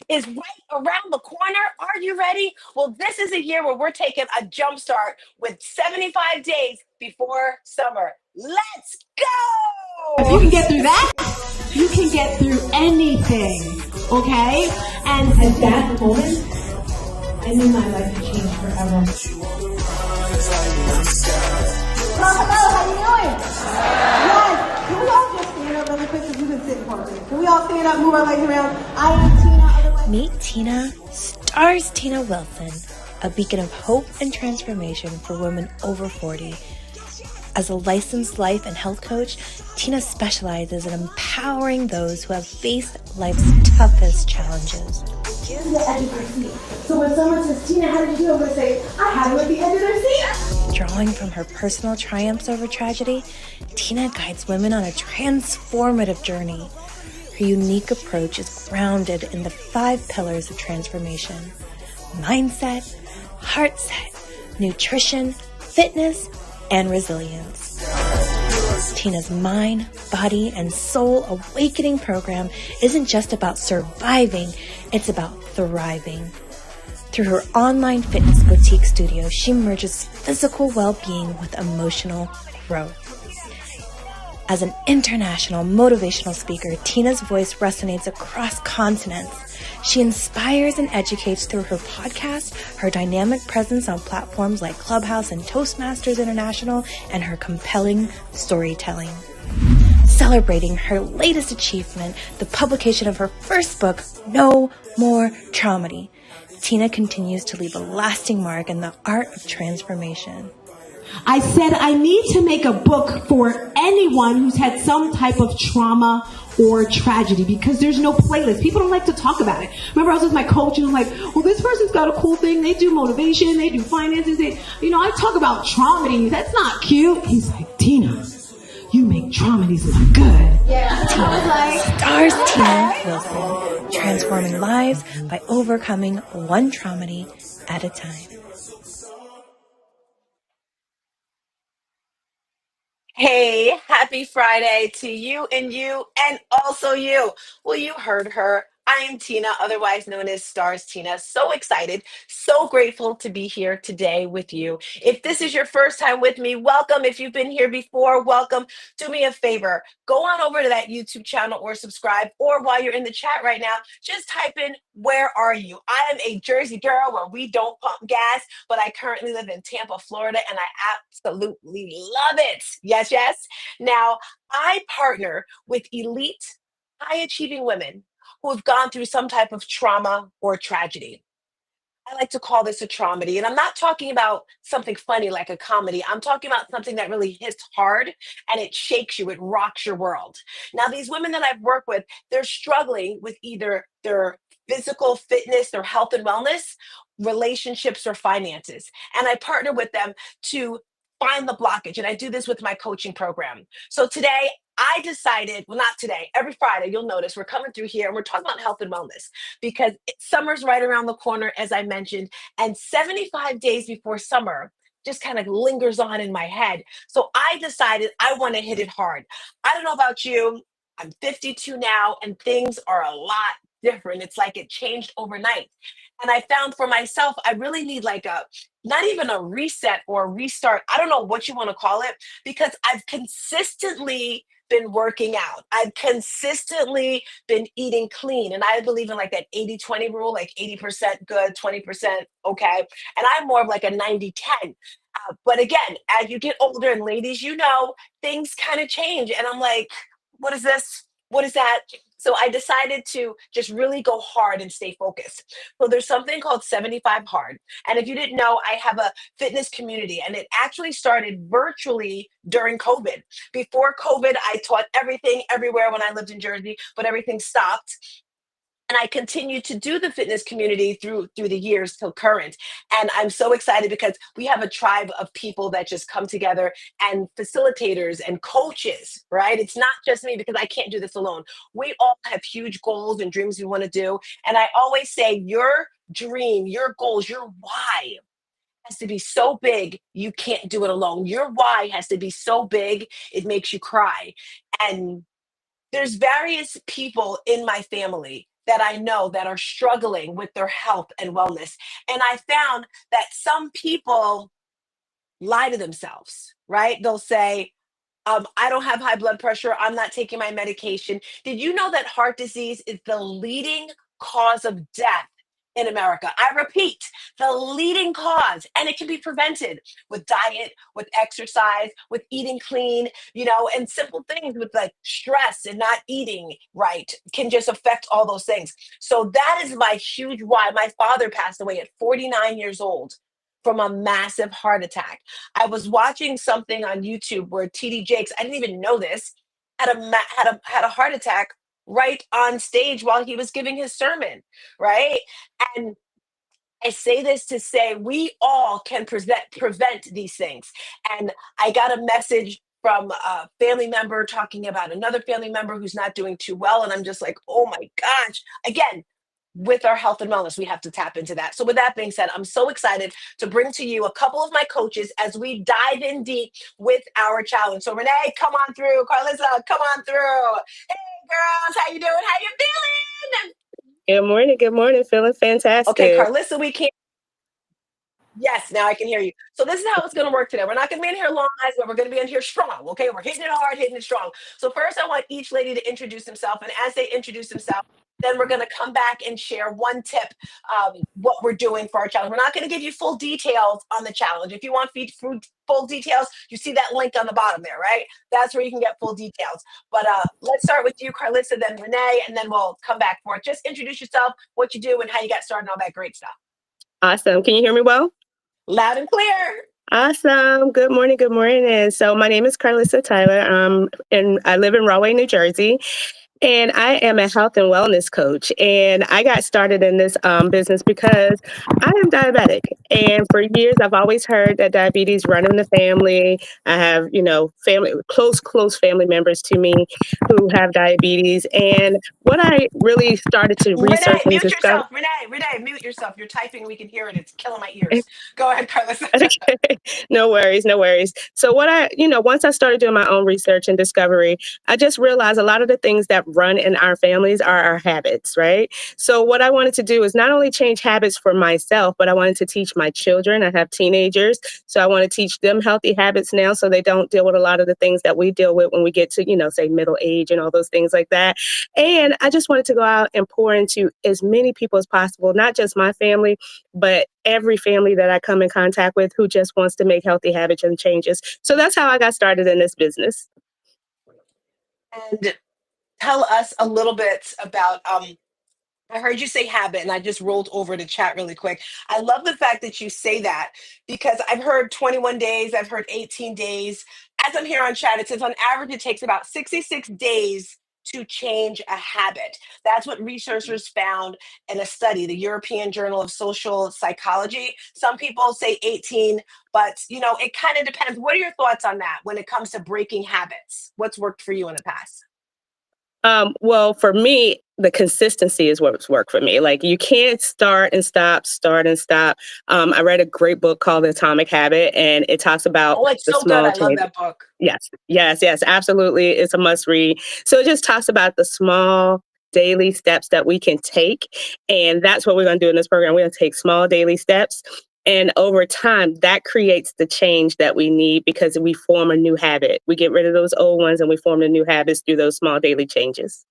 is right around the corner. Are you ready? Well, this is a year where we're taking a jump start with 75 days before summer. Let's If you go! can get through that, you can get through anything, okay? And at that moment, I knew my life had changed forever. Hello, how you doing? Yes. Can we all just stand up really quick because you've been sitting for a minute? Can we all stand up, move our legs around? I am Tina, otherwise... Meet Tina, stars Tina Wilson, a beacon of hope and transformation for women over 40. As a licensed life and health coach, Tina specializes in empowering those who have faced life's toughest challenges. Here's the edge of your seat. So when someone says, Tina, how did you do? I'm going to say, I had it at the edge of their seat. Drawing from her personal triumphs over tragedy, Tina guides women on a transformative journey. Her unique approach is grounded in the 5 pillars of transformation: mindset, heart set, nutrition, fitness, and resilience. Tina's mind, body, and soul awakening program isn't just about surviving, it's about thriving. Through her online fitness boutique studio, she merges physical well-being with emotional growth. As an international motivational speaker, Tina's voice resonates across continents. She inspires and educates through her podcast, her dynamic presence on platforms like Clubhouse and Toastmasters International, and her compelling storytelling. Celebrating her latest achievement, the publication of her first book, No More Traumedy, Tina continues to leave a lasting mark in the art of transformation. I said I need to make a book for anyone who's had some type of trauma or tragedy, because there's no playlist. People don't like to talk about it. Remember, I was with my coach and I'm like, well, this person's got a cool thing. They do motivation. They do finances. I talk about traumedies. That's not cute. He's like, Tina, you make traumedies look good. Yeah. Stars Tina Wilson, transforming lives by overcoming one traumedy at a time. Hey, happy Friday to you and also you. Well, you heard her. I am Tina, otherwise known as Stars Tina. So excited, so grateful to be here today with you. If this is your first time with me, welcome. If you've been here before, welcome. Do me a favor, go on over to that YouTube channel or subscribe, or while you're in the chat right now, just type in, where are you? I am a Jersey girl where we don't pump gas, but I currently live in Tampa, Florida, and I absolutely love it. Yes, yes. Now, I partner with elite, high achieving women who have gone through some type of trauma or tragedy. I like to call this a traumedy. And I'm not talking about something funny like a comedy. I'm talking about something that really hits hard and it shakes you, it rocks your world. Now, these women that I've worked with, they're struggling with either their physical fitness, their health and wellness, relationships, or finances. And I partner with them to find the blockage. And I do this with my coaching program. So today, I decided, well, not today, every Friday, you'll notice we're coming through here and we're talking about health and wellness because summer's right around the corner, as I mentioned, and 75 days before summer just kind of lingers on in my head. So I decided I want to hit it hard. I don't know about you. I'm 52 now, and things are a lot different. It's like it changed overnight. And I found for myself, I really need like not even a reset or a restart. I don't know what you want to call it, because I've consistently been working out. I've consistently been eating clean. And I believe in like that 80-20 rule, like 80% good, 20% okay. And I'm more of like a 90-10. But again, as you get older, and ladies, things kind of change. And I'm like, what is this? What is that? So I decided to just really go hard and stay focused. So there's something called 75 Hard. And if you didn't know, I have a fitness community, and it actually started virtually during COVID. Before COVID, I taught everything everywhere when I lived in Jersey, but everything stopped. And I continue to do the fitness community through the years till current. And I'm so excited because we have a tribe of people that just come together, and facilitators and coaches, right? It's not just me, because I can't do this alone. We all have huge goals and dreams we want to do. And I always say your dream, your goals, your why has to be so big you can't do it alone. Your why has to be so big it makes you cry. And there's various people in my family that I know that are struggling with their health and wellness. And I found that some people lie to themselves, right? They'll say, I don't have high blood pressure. I'm not taking my medication. Did you know that heart disease is the leading cause of death in America? I repeat, the leading cause, and it can be prevented with diet, with exercise, with eating clean, and simple things with like stress and not eating right can just affect all those things. So that is my huge why. My father passed away at 49 years old from a massive heart attack. I was watching something on YouTube where TD Jakes, I didn't even know this, had a heart attack right on stage while he was giving his sermon, right? And I say this to say we all can prevent these things. And I got a message from a family member talking about another family member who's not doing too well. And I'm just like, oh my gosh. Again, with our health and wellness, we have to tap into that. So, with that being said, I'm so excited to bring to you a couple of my coaches as we dive in deep with our challenge. So, Renae, come on through. Carlissa, come on through. Hey, girls, how you doing? How you feeling? Good morning. Good morning. Feeling Okay, fantastic. Carlissa, we can't. Yes, now I can hear you. So this is how it's going to work today. We're not going to be in here long, guys, but we're going to be in here strong. Okay, we're hitting it hard, hitting it strong. So first, I want each lady to introduce themselves, and as they introduce themselves, then we're going to come back and share one tip, what we're doing for our challenge. We're not going to give you full details on the challenge. If you want full details, you see that link on the bottom there, right? That's where you can get full details. But let's start with you, Carlissa, then Renae, and then we'll come back for it. Just introduce yourself, what you do, and how you got started, and all that great stuff. Awesome. Can you hear me well? Loud and clear. Awesome. Good morning. Good morning. So my name is Carlissa Tyler. And I live in Rahway, New Jersey. And I am a health and wellness coach. And I got started in this business because I am diabetic. And for years, I've always heard that diabetes run in the family. I have, family, close family members to me who have diabetes. And what I really started to research Renae, and mute discover. yourself. Renae, mute yourself. You're typing. We can hear it. It's killing my ears. Go ahead, Carlissa. Okay. No worries, no worries. So once I started doing my own research and discovery, I just realized a lot of the things that run in our families are our habits, right? So what I wanted to do is not only change habits for myself, but I wanted to teach my children. I have teenagers, so I want to teach them healthy habits now so they don't deal with a lot of the things that we deal with when we get to, say middle age and all those things like that. And I just wanted to go out and pour into as many people as possible, not just my family, but every family that I come in contact with who just wants to make healthy habits and changes. So that's how I got started in this business. And tell us a little bit about I heard you say habit, and I just rolled over to chat really quick. I love the fact that you say that because I've heard 21 days, I've heard 18 days. As I'm here on chat, it says on average it takes about 66 days to change a habit. That's what researchers found in a study, the European Journal of Social Psychology. Some people say 18, but it kind of depends. What are your thoughts on that when it comes to breaking habits? What's worked for you in the past? Well, for me, the consistency is what's worked for me. Like you can't start and stop, start and stop. I read a great book called The Atomic Habit, and it talks about Oh, it's the so good. small I love changes. that book. Yes, absolutely. It's a must read. So it just talks about the small daily steps that we can take. And that's what we're going to do in this program. We're going to take small daily steps. And over time, that creates the change that we need because we form a new habit. We get rid of those old ones and we form the new habits through those small daily changes.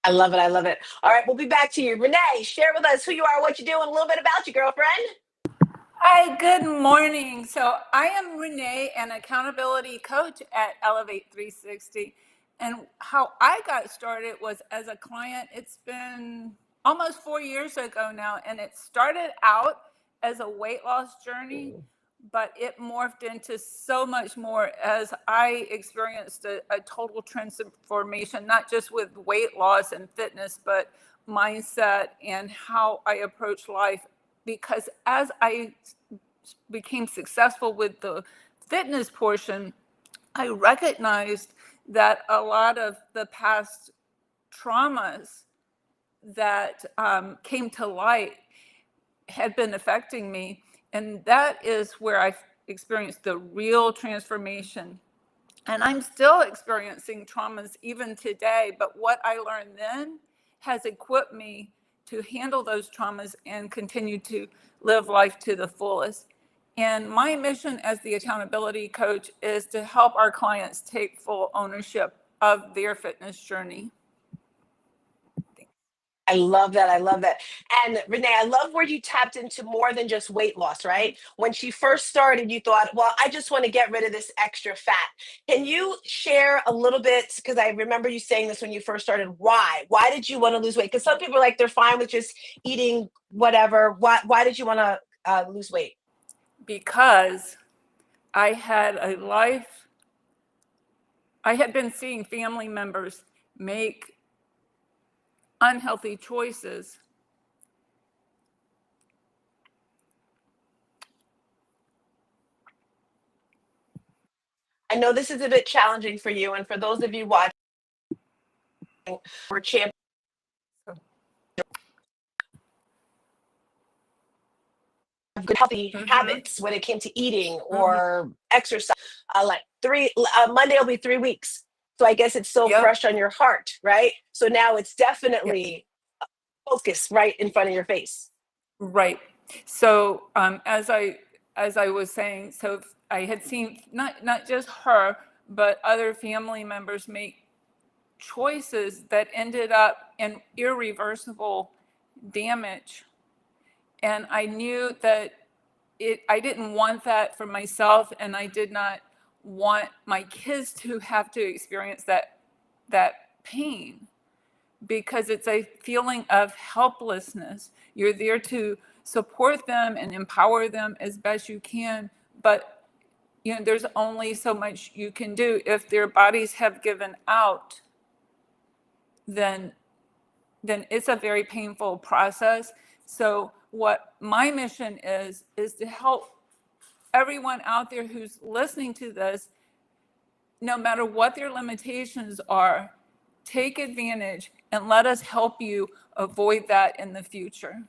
I love it. I love it. All right, we'll be back to you. Renae, share with us who you are, what you do, and a little bit about you, girlfriend. Hi, good morning. So I am Renae, an accountability coach at Elevate 360. And how I got started was as a client. It's been almost 4 years ago now, and it started out as a weight loss journey, but it morphed into so much more as I experienced a total transformation, not just with weight loss and fitness, but mindset and how I approach life. Because as I became successful with the fitness portion, I recognized that a lot of the past traumas that came to light had been affecting me. And that is where I experienced the real transformation. And I'm still experiencing traumas even today. But what I learned then has equipped me to handle those traumas and continue to live life to the fullest. And my mission as the accountability coach is to help our clients take full ownership of their fitness journey. I love that. I love that. And Renee, I love where you tapped into more than just weight loss, right? When she first started, you thought, well, I just want to get rid of this extra fat. Can you share a little bit? Because I remember you saying this when you first started. Why? Why did you want to lose weight? Because some people are like, they're fine with just eating whatever. Why did you want to lose weight? Because I had a life, I had been seeing family members make unhealthy choices. I know this is a bit challenging for you, and for those of you watching, we're champions of good healthy habits when it came to eating or exercise. Like Monday will be 3 weeks, so I guess it's so fresh on your heart, right? So now it's definitely focus right in front of your face. Right. So as I was saying, so I had seen not just her, but other family members make choices that ended up in irreversible damage. And I knew that I didn't want that for myself, and I did not want my kids to have to experience that pain, because it's a feeling of helplessness. You're there to support them and empower them as best you can, but there's only so much you can do. If their bodies have given out, then it's a very painful process. So what my mission is to help everyone out there who's listening to this, no matter what their limitations are, take advantage and let us help you avoid that in the future.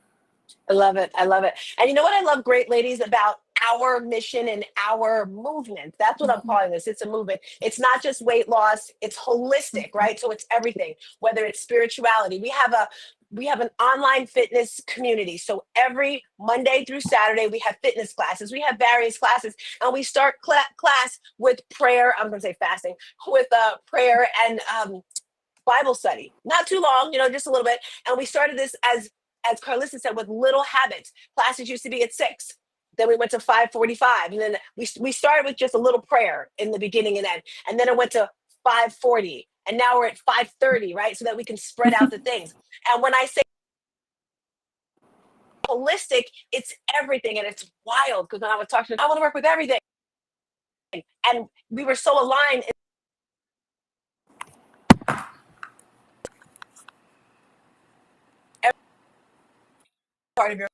I love it. I love it. And you know what I love, great ladies, about our mission and our movement? That's what I'm calling this. It's a movement. It's not just weight loss. It's holistic, right? So it's everything, whether it's spirituality. We have an online fitness community. So every Monday through Saturday, we have fitness classes. We have various classes, and we start class with prayer. I'm going to say fasting, with prayer and Bible study. Not too long, just a little bit. And we started this as Carlissa said, with little habits. Classes used to be at 6. Then we went to 5:45, and then we started with just a little prayer in the beginning and end, and then it went to 5:40, and now we're at 5:30, right? So that we can spread out the things. And when I say holistic, it's everything, and it's wild, because when I was talking, I want to work with everything, and we were so aligned. Part of your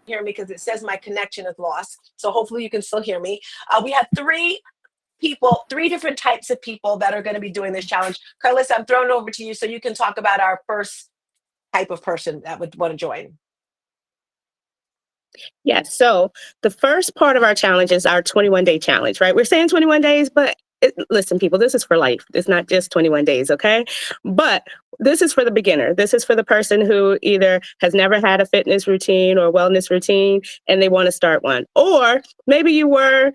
hear me, because it says my connection is lost. So hopefully you can still hear me. We have 3 different types of people that are going to be doing this challenge. Carlissa, I'm throwing it over to you so you can talk about our first type of person that would want to join. Yes. So the first part of our challenge is our 21-day challenge, right? We're saying 21 days, but listen, people, this is for life. It's not just 21 days, okay? But this is for the beginner. This is for the person who either has never had a fitness routine or wellness routine and they want to start one. Or maybe you were,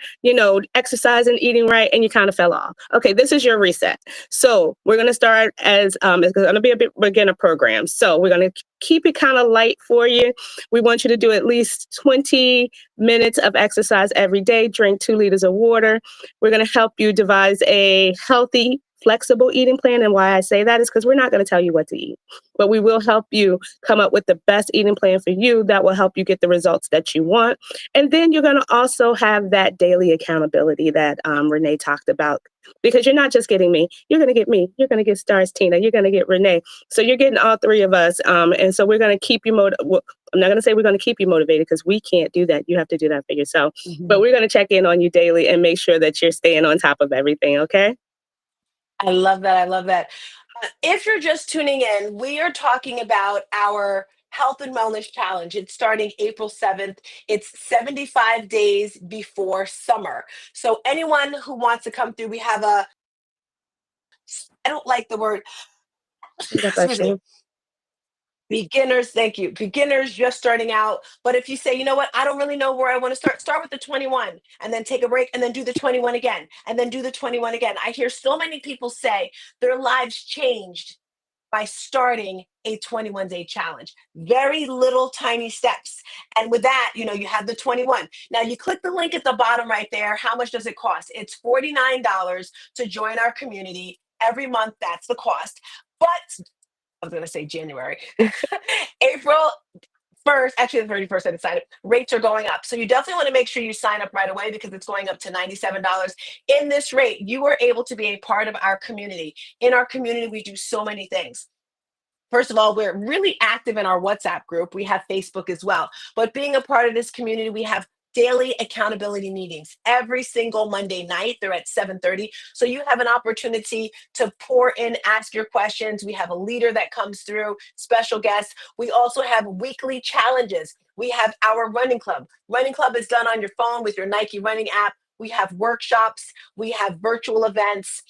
exercising, eating right, and you kind of fell off. Okay, this is your reset. So we're going to start as, it's going to be a beginner program. So we're going to keep it kind of light for you. We want you to do at least 20 minutes of exercise every day, drink 2 liters of water. We're going to help you devise a healthy, flexible eating plan. And why I say that is because we're not going to tell you what to eat, but we will help you come up with the best eating plan for you that will help you get the results that you want. And then you're going to also have that daily accountability that Renae talked about, because you're not just getting me, you're going to get me, you're going to get Stars Tina, you're going to get Renae. So you're getting all 3 of us. And so we're going to keep you motivated. I'm not going to say we're going to keep you motivated, because we can't do that. You have to do that for yourself. But we're going to check in on you daily and make sure that you're staying on top of everything. Okay. I love that. I love that. If you're just tuning in, we are talking about our Health and Wellness Challenge. It's starting April 7th. It's 75 days before summer. So anyone who wants to come through, we have I don't like the word, God excuse bless me, you. beginners. Thank you. Beginners just starting out. But if you say, you know what, I don't really know where I want to start with the 21 and then take a break and then do the 21 again and then do the 21 again. I hear so many people say their lives changed by starting a 21-day challenge. Very little tiny steps. And with that, you have the 21. Now you click the link at the bottom right there. How much does it cost? It's $49 to join our community every month. That's the cost. But I was going to say January. April 1st, actually the 31st, I decided rates are going up. So you definitely want to make sure you sign up right away because it's going up to $97. In this rate, you are able to be a part of our community. In our community, we do so many things. First of all, we're really active in our WhatsApp group. We have Facebook as well. But being a part of this community, we have daily accountability meetings every single Monday night. They're at 7:30. So you have an opportunity to pour in, ask your questions. We have a leader that comes through, special guests. We also have weekly challenges. We have our running club. Running club is done on your phone with your Nike running app. We have workshops. We have virtual events.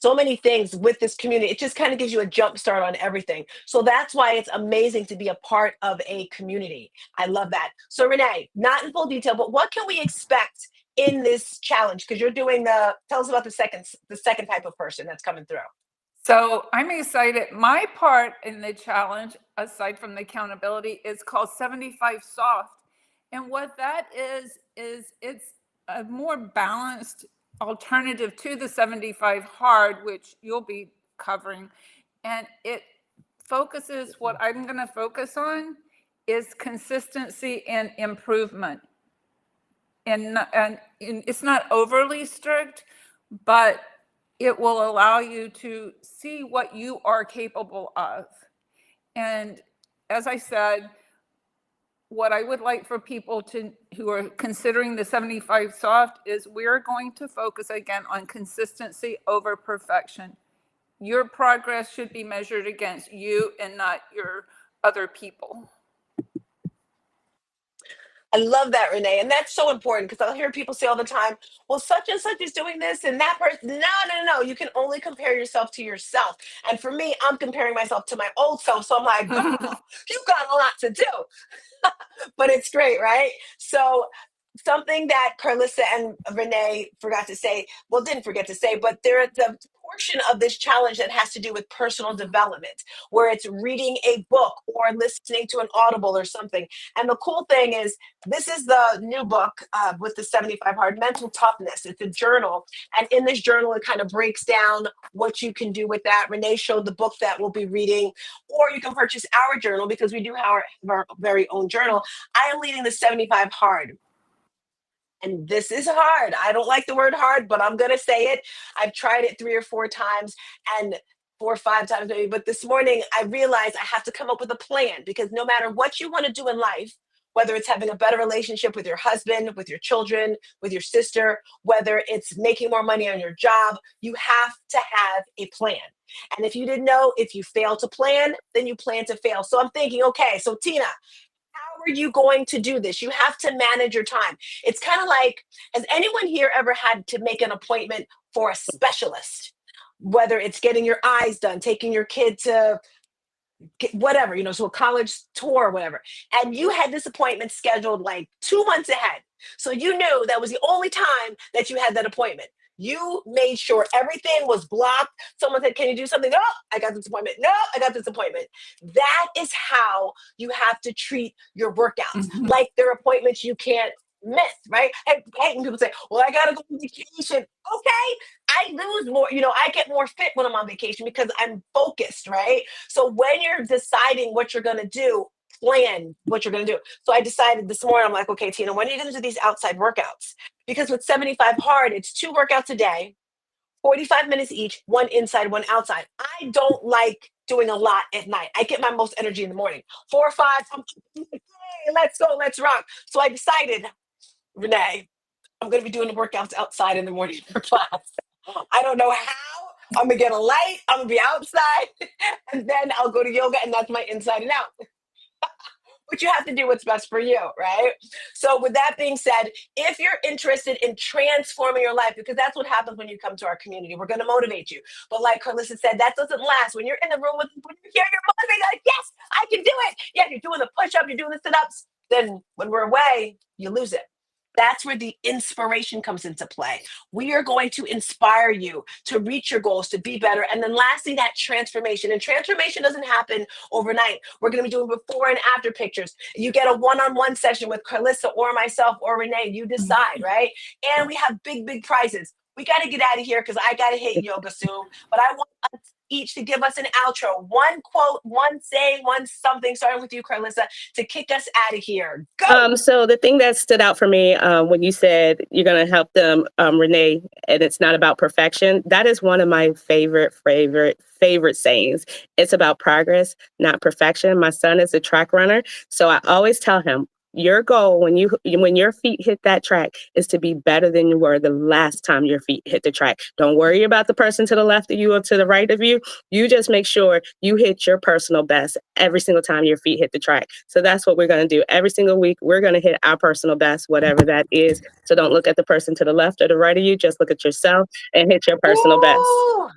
So many things with this community. It just kind of gives you a jump start on everything. So that's why it's amazing to be a part of a community. I love that. So Renae, not in full detail, but what can we expect in this challenge? Because you're doing tell us about the second type of person that's coming through. So I'm excited. My part in the challenge, aside from the accountability, is called 75 Soft. And what that is it's a more balanced alternative to the 75 Hard, which you'll be covering. And it focuses, what I'm going to focus on is consistency and improvement. And it's not overly strict, but it will allow you to see what you are capable of. And as I said, what I would like for people who are considering the 75 Soft is we're going to focus again on consistency over perfection. Your progress should be measured against you and not your other people. I love that, Renae. And that's so important because I'll hear people say all the time, well, such and such is doing this and that person. No, no, no. You can only compare yourself to yourself. And for me, I'm comparing myself to my old self. So I'm like, girl, you got a lot to do. But it's great, right? So something that Carlissa and Renae didn't forget to say, but there's a portion of this challenge that has to do with personal development, where it's reading a book or listening to an audible or something. And the cool thing is, this is the new book with the 75 Hard Mental Toughness. It's a journal. And in this journal, it kind of breaks down what you can do with that. Renae showed the book that we'll be reading, or you can purchase our journal because we do have our very own journal. I am leading the 75 Hard. And this is hard. I don't like the word hard, but I'm going to say it. I've tried it 3 or 4 times and 4 or 5 times maybe. But this morning I realized I have to come up with a plan because no matter what you want to do in life, whether it's having a better relationship with your husband, with your children, with your sister, whether it's making more money on your job, you have to have a plan. And if you didn't know, if you fail to plan, then you plan to fail. So I'm thinking, okay, so Tina, how are you going to do this? You have to manage your time. It's kind of like, has anyone here ever had to make an appointment for a specialist? Whether it's getting your eyes done, taking your kid to whatever, so a college tour or whatever. And you had this appointment scheduled like 2 months ahead. So you knew that was the only time that you had that appointment. You made sure everything was blocked. Someone said, can you do something? No, I got this appointment. No, I got this appointment. That is how you have to treat your workouts. Like they're appointments you can't miss, right? I hate when people say, well, I got to go on vacation. Okay. I lose more, I get more fit when I'm on vacation because I'm focused, right? So when you're deciding what you're going to do, plan what you're going to do. So I decided this morning, I'm like, okay, Tina, when are you going to do these outside workouts? Because with 75 Hard, it's 2 workouts a day, 45 minutes each, one inside, one outside. I don't like doing a lot at night. I get my most energy in the morning. 4 or 5, I'm like, hey, let's go, let's rock. So I decided, Renae, I'm going to be doing the workouts outside in the morning for class. I don't know how, I'm gonna get a light, I'm gonna be outside, and then I'll go to yoga, and that's my inside and out. But you have to do what's best for you, right? So, with that being said, if you're interested in transforming your life, because that's what happens when you come to our community, we're going to motivate you. But, like Carlissa said, that doesn't last. When you're in the room when you hear you're motivated, like, yes, I can do it. Yeah, you're doing the push up, you're doing the sit ups. Then, when we're away, you lose it. That's where the inspiration comes into play. We are going to inspire you to reach your goals, to be better. And then, lastly, that transformation. And transformation doesn't happen overnight. We're going to be doing before and after pictures. You get a one-on-one session with Carlissa or myself or Renae. You decide, right? And we have big, big prizes. We got to get out of here because I got to hit yoga soon. But I want us each to give us an outro, one quote, one saying, one something, starting with you, Carlissa, to kick us out of here. Go! So the thing that stood out for me when you said you're going to help them, Renae, and it's not about perfection, that is one of my favorite sayings. It's about progress, not perfection. My son is a track runner, so I always tell him, your goal when your feet hit that track is to be better than you were the last time your feet hit the track. Don't worry about the person to the left of you or to the right of you. You just make sure you hit your personal best every single time your feet hit the track. So that's what we're going to do. Every single week, we're going to hit our personal best, whatever that is. So don't look at the person to the left or the right of you. Just look at yourself and hit your personal best. Ooh,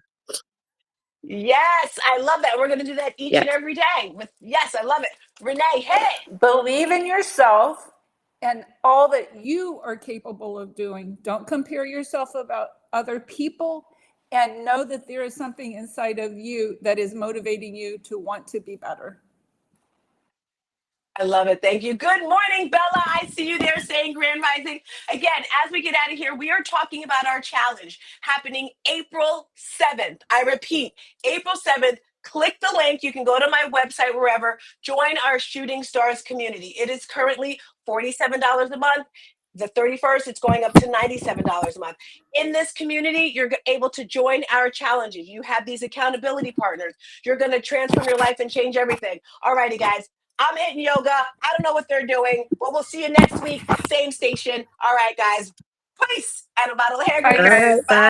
yes, I love that. We're going to do that each and Yes. every day. Yes, I love it. Renae, hit it. Believe in yourself and all that you are capable of doing. Don't compare yourself about other people, and know that there is something inside of you that is motivating you to want to be better. I love it. Thank you. Good morning, Bella. I see you there saying Grand Rising. Again, as we get out of here, we are talking about our challenge happening April 7th. I repeat, April 7th. Click the link. You can go to my website, wherever, join our Shooting Stars community. It is currently $47 a month. The 31st, it's going up to $97 a month. In this community, you're able to join our challenges. You have these accountability partners. You're going to transform your life and change everything. All righty, guys. I'm hitting yoga. I don't know what they're doing, but we'll see you next week. Same station. All right, guys. Peace and a bottle of hair Bye, grease. guys. Bye.